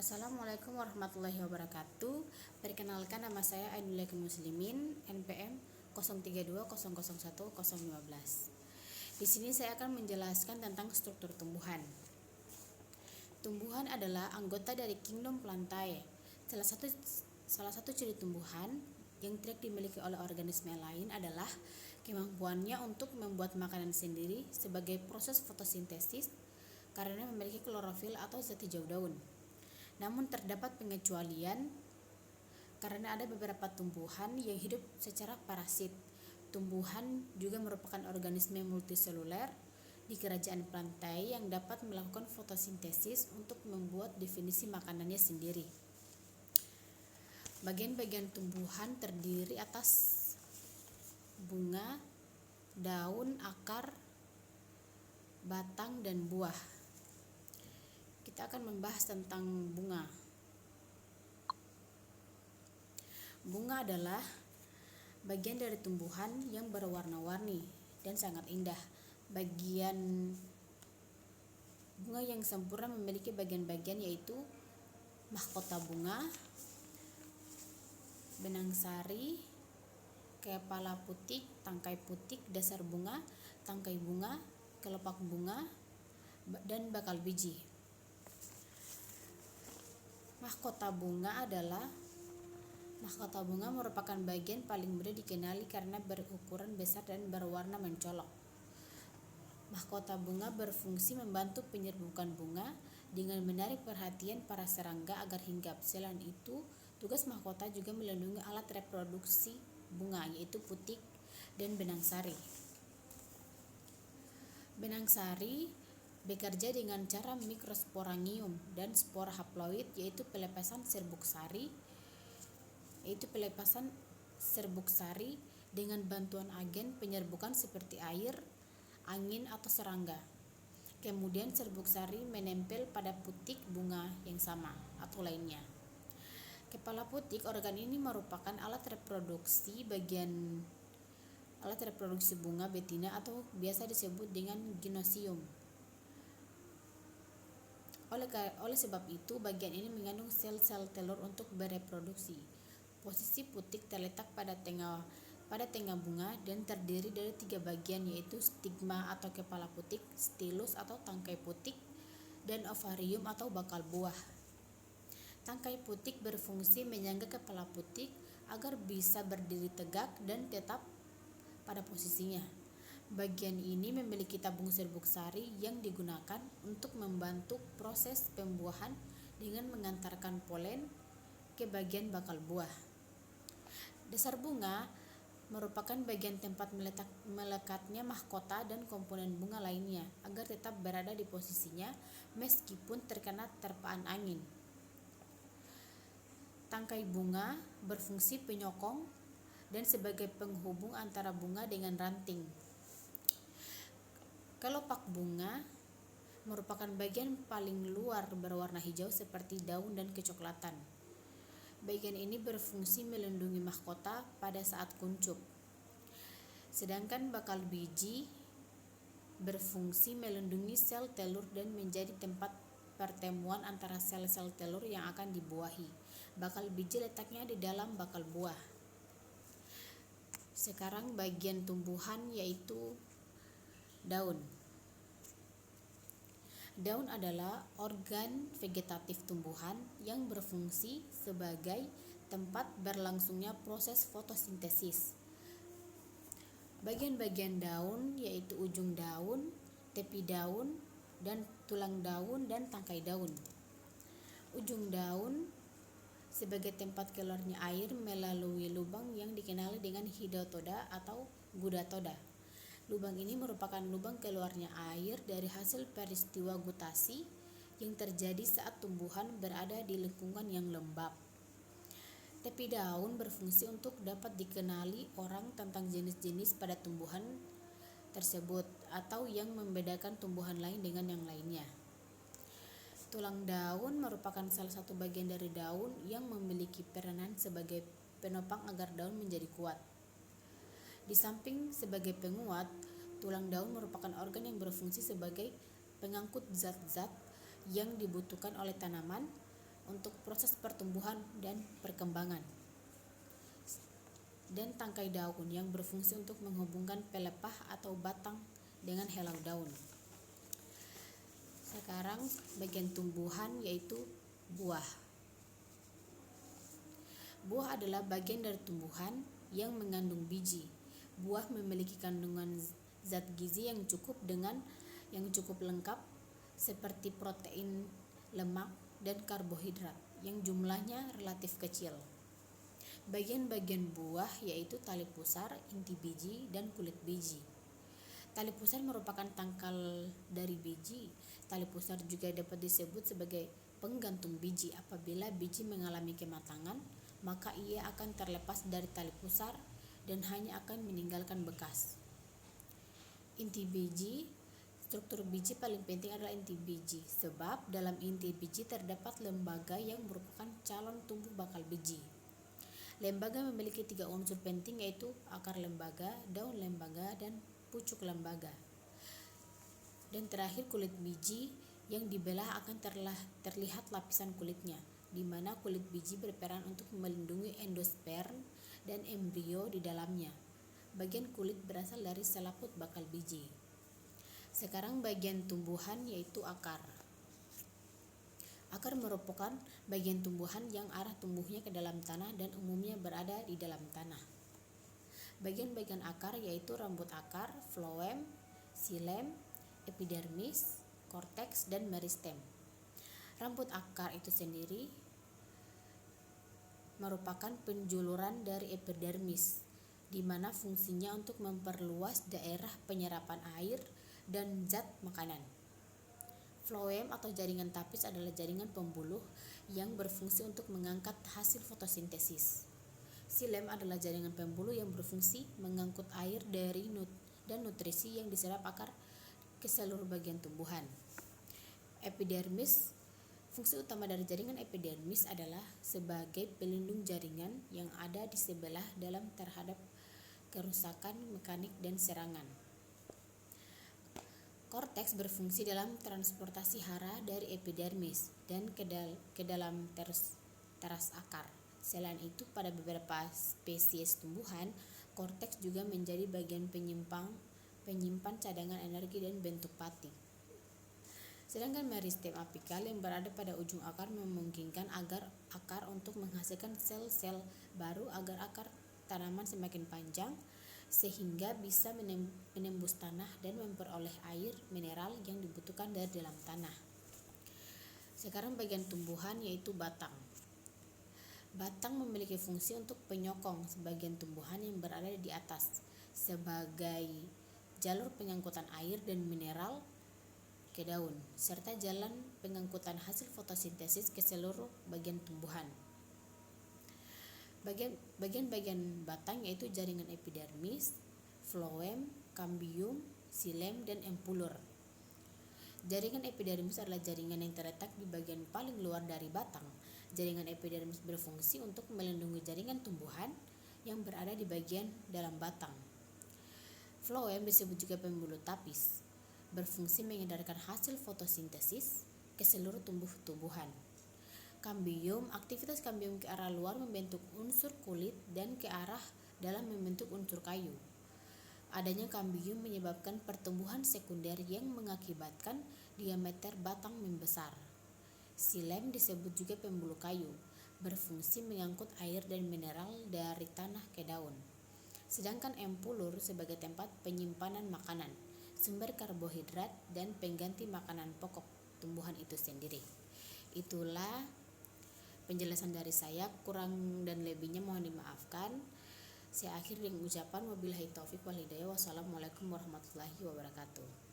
Assalamualaikum warahmatullahi wabarakatuh. Perkenalkan, nama saya Ainul Muslimin, NPM 0320010015. Di sini saya akan menjelaskan tentang struktur tumbuhan. Tumbuhan adalah anggota dari kingdom Plantae. Salah satu ciri tumbuhan yang tidak dimiliki oleh organisme lain adalah kemampuannya untuk membuat makanan sendiri sebagai proses fotosintesis karena memiliki klorofil atau zat hijau daun. Namun terdapat pengecualian karena ada beberapa tumbuhan yang hidup secara parasit. Tumbuhan juga merupakan organisme multiseluler di kerajaan Plantae yang dapat melakukan fotosintesis untuk membuat definisi makanannya sendiri. Bagian-bagian tumbuhan terdiri atas bunga, daun, akar, batang, dan buah. Kita akan membahas tentang bunga. Bunga adalah bagian dari tumbuhan yang berwarna-warni dan sangat indah. Bagian bunga yang sempurna memiliki bagian-bagian yaitu mahkota bunga, benang sari, kepala putik, tangkai putik, dasar bunga, tangkai bunga, kelopak bunga, dan bakal biji. Mahkota bunga merupakan bagian paling mudah dikenali karena berukuran besar dan berwarna mencolok. Mahkota bunga berfungsi membantu penyerbukan bunga dengan menarik perhatian para serangga agar hinggap. Selain itu, tugas mahkota juga melindungi alat reproduksi bunga yaitu putik dan benang sari. Benang sari bekerja dengan cara mikrosporangium dan spora haploid yaitu pelepasan serbuk sari dengan bantuan agen penyerbukan seperti air, angin, atau serangga. Kemudian serbuk sari menempel pada putik bunga yang sama atau lainnya. Kepala putik, organ ini merupakan alat reproduksi bunga betina atau biasa disebut dengan gynosium. Oleh sebab itu, bagian ini mengandung sel-sel telur untuk bereproduksi. Posisi putik terletak pada tengah bunga dan terdiri dari 3 bagian yaitu stigma atau kepala putik, stilus atau tangkai putik, dan ovarium atau bakal buah. Tangkai putik berfungsi menyangga kepala putik agar bisa berdiri tegak dan tetap pada posisinya. Bagian ini memiliki tabung serbuk sari yang digunakan untuk membantu proses pembuahan dengan mengantarkan polen ke bagian bakal buah. Dasar bunga merupakan bagian tempat melekatnya mahkota dan komponen bunga lainnya agar tetap berada di posisinya meskipun terkena terpaan angin. Tangkai bunga berfungsi penyokong dan sebagai penghubung antara bunga dengan ranting. Kelopak bunga merupakan bagian paling luar berwarna hijau seperti daun dan kecoklatan. Bagian ini berfungsi melindungi mahkota pada saat kuncup. Sedangkan bakal biji berfungsi melindungi sel telur dan menjadi tempat pertemuan antara sel-sel telur yang akan dibuahi. Bakal biji letaknya di dalam bakal buah. Sekarang bagian tumbuhan yaitu daun. Daun adalah organ vegetatif tumbuhan yang berfungsi sebagai tempat berlangsungnya proses fotosintesis. Bagian-bagian daun yaitu ujung daun, tepi daun, dan tulang daun dan tangkai daun. Ujung daun sebagai tempat keluarnya air melalui lubang yang dikenali dengan hidatoda atau gudatoda. Lubang ini merupakan lubang keluarnya air dari hasil peristiwa gutasi yang terjadi saat tumbuhan berada di lingkungan yang lembab. Tepi daun berfungsi untuk dapat dikenali orang tentang jenis-jenis pada tumbuhan tersebut atau yang membedakan tumbuhan lain dengan yang lainnya. Tulang daun merupakan salah satu bagian dari daun yang memiliki peranan sebagai penopang agar daun menjadi kuat. Di samping sebagai penguat, tulang daun merupakan organ yang berfungsi sebagai pengangkut zat-zat yang dibutuhkan oleh tanaman untuk proses pertumbuhan dan perkembangan, dan tangkai daun yang berfungsi untuk menghubungkan pelepah atau batang dengan helai daun. Sekarang bagian tumbuhan yaitu buah. Buah adalah bagian dari tumbuhan yang mengandung biji. Buah memiliki kandungan zat gizi yang cukup lengkap seperti protein, lemak, dan karbohidrat yang jumlahnya relatif kecil. Bagian-bagian buah yaitu tali pusar, inti biji, dan kulit biji. Tali pusar merupakan tangkal dari biji. Tali pusar juga dapat disebut sebagai penggantung biji. Apabila biji mengalami kematangan, maka ia akan terlepas dari tali pusar dan hanya akan meninggalkan bekas. Inti biji. Struktur biji paling penting adalah inti biji, sebab dalam inti biji terdapat lembaga yang merupakan calon tumbuh bakal biji. Lembaga memiliki 3 unsur penting, yaitu akar lembaga, daun lembaga, dan pucuk lembaga. Dan terakhir kulit biji, yang dibelah akan terlihat lapisan kulitnya, di mana kulit biji berperan untuk melindungi endosperm dan embrio di dalamnya. Bagian kulit berasal dari selaput bakal biji. Sekarang bagian tumbuhan yaitu akar. Akar merupakan bagian tumbuhan yang arah tumbuhnya ke dalam tanah dan umumnya berada di dalam tanah. Bagian-bagian akar yaitu rambut akar, phloem, xilem, epidermis, korteks, dan meristem. Rambut akar itu sendiri merupakan penjuluran dari epidermis, di mana fungsinya untuk memperluas daerah penyerapan air dan zat makanan. Phloem atau jaringan tapis adalah jaringan pembuluh yang berfungsi untuk mengangkat hasil fotosintesis. Xilem adalah jaringan pembuluh yang berfungsi mengangkut air dan nutrisi yang diserap akar ke seluruh bagian tumbuhan. Epidermis. Fungsi utama dari jaringan epidermis adalah sebagai pelindung jaringan yang ada di sebelah dalam terhadap kerusakan mekanik dan serangan. Korteks berfungsi dalam transportasi hara dari epidermis dan ke dalam teras akar. Selain itu, pada beberapa spesies tumbuhan, korteks juga menjadi bagian penyimpan cadangan energi dan bentuk pati. Sedangkan meristem apikal yang berada pada ujung akar memungkinkan agar akar untuk menghasilkan sel-sel baru agar akar tanaman semakin panjang, sehingga bisa menembus tanah dan memperoleh air mineral yang dibutuhkan dari dalam tanah. Sekarang bagian tumbuhan yaitu batang. Batang memiliki fungsi untuk penyokong sebagian tumbuhan yang berada di atas sebagai jalur pengangkutan air dan mineral ke daun, serta jalan pengangkutan hasil fotosintesis ke seluruh bagian tumbuhan. Bagian-bagian batang yaitu jaringan epidermis, phloem, cambium, xilem, dan empulur. Jaringan epidermis adalah jaringan yang terletak di bagian paling luar dari batang. Jaringan epidermis berfungsi untuk melindungi jaringan tumbuhan yang berada di bagian dalam batang. Phloem disebut juga pembuluh tapis, berfungsi mengedarkan hasil fotosintesis ke seluruh tumbuh-tumbuhan. Cambium. Aktivitas cambium ke arah luar membentuk unsur kulit dan ke arah dalam membentuk unsur kayu. Adanya cambium menyebabkan pertumbuhan sekunder yang mengakibatkan diameter batang membesar. Xilem disebut juga pembuluh kayu, berfungsi mengangkut air dan mineral dari tanah ke daun. Sedangkan empulur sebagai tempat penyimpanan makanan, sumber karbohidrat, dan pengganti makanan pokok tumbuhan itu sendiri. Itulah penjelasan dari saya, kurang dan lebihnya mohon dimaafkan. Saya akhiri dengan ucapan wabillahi taufik wal hidayah. Wassalamualaikum warahmatullahi wabarakatuh.